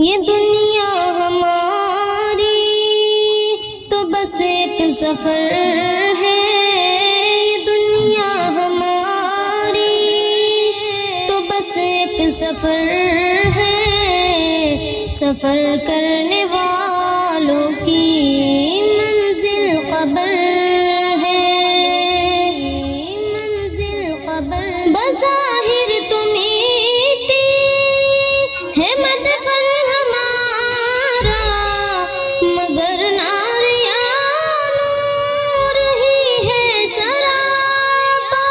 یہ دنیا ہماری تو بس ایک سفر ہے، یہ دنیا ہماری تو بس ایک سفر ہے، سفر کرنے والوں کی منزل قبر ہے، منزل قبر۔ بظاہر تو میٹی ہے مدفن ہمارا، مگر ناریاں نور ہی ہے سراپا،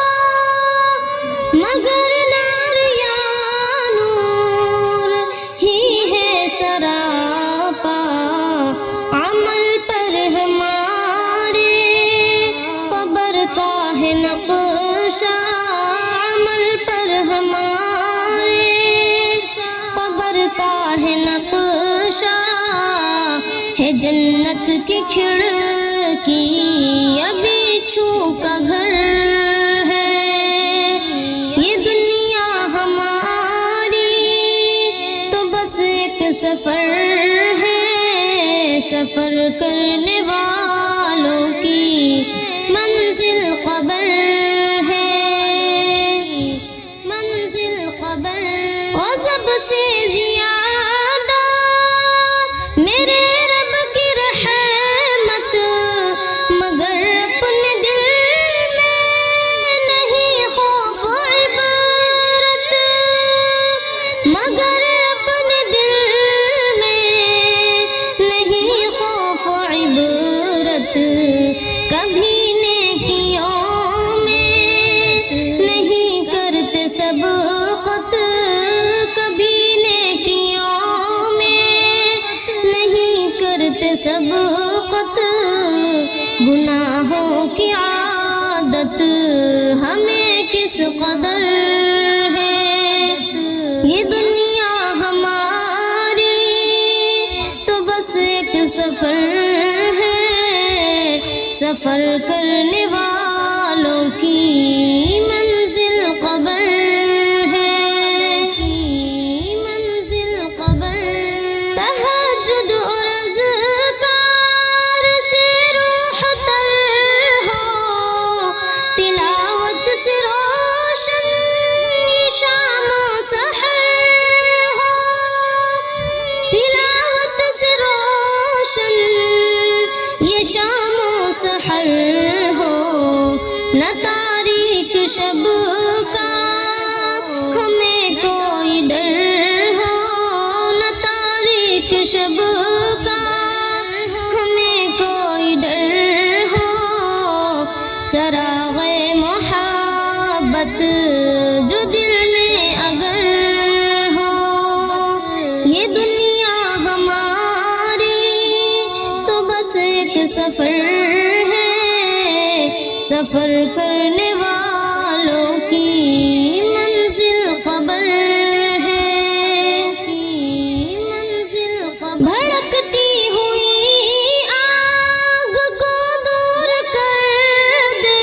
مگر ناریاں نور ہی ہے سراپا۔ عمل پر ہمارے قبر کا ہے نقشہ، عمل پر ہمارے قبر کا ہے نقشہ، ہے جنت کی کھڑکی ابھی چھو کا گھر ہے، یہ دنیا ہماری تو بس ایک سفر ہے، سفر کرنے والوں کی منزل قبر ہے، منزل قبر۔ اور سب سے زیادہ میرے رب کی رحمت، مگر اپنے دل میں نہیں خوف عبرت، مگر اپنے دل میں نہیں خوف عبرت۔ کبھی نیکیوں میں نہیں کرتے سبقت، کبھی نیکیوں میں نہیں کرتے سبقت، گناہوں کی عادت ہمیں کس قدر ہے، یہ دنیا ہماری تو بس ایک سفر ہے، سفر کرنے والوں کی منزل قبر ہے، منزل قبر۔ تہجد اور اذکار سے روح تر ہو، تلاوت سے روشن یہ شام و سحر ہو، تلاوت سے روشن یہ شام و سحر ہو، نہ تاریک شب کا ہمیں کوئی ڈر ہو، نہ تاریک شب کا ہمیں کوئی ڈر ہو، چراغ محبت جو دل میں اگر ہو، یہ دنیا ہماری تو بس ایک سفر ہے، سفر کرنے والوں کی منزل قبر ہے، منزل قبر۔ بھڑکتی ہوئی آگ کو دور کر دے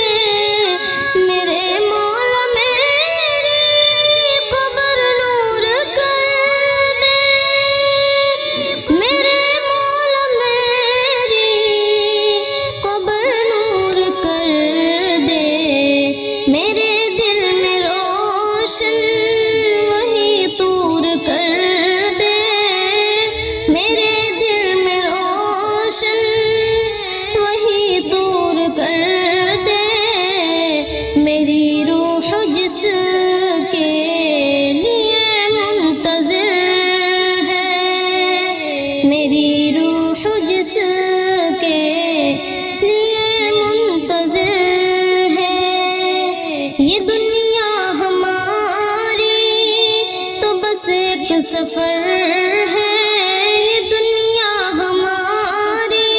میرے مولا، میری قبر نور کر دے میرے مولا، میری قبر نور کر دے، میرے دل میں روشن وہی طور کر دے، میرے دل میں روشن وہی طور کر دے، میری روح جس کے لیے منتظر ہے، میری روح جس کے لیے منتظر ہے، یہ دنیا ہماری تو بس ایک سفر ہے، یہ دنیا ہماری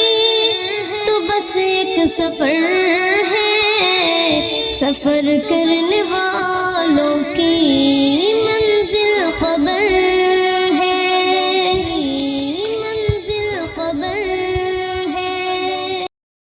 تو بس ایک سفر ہے، سفر کرنے والوں کی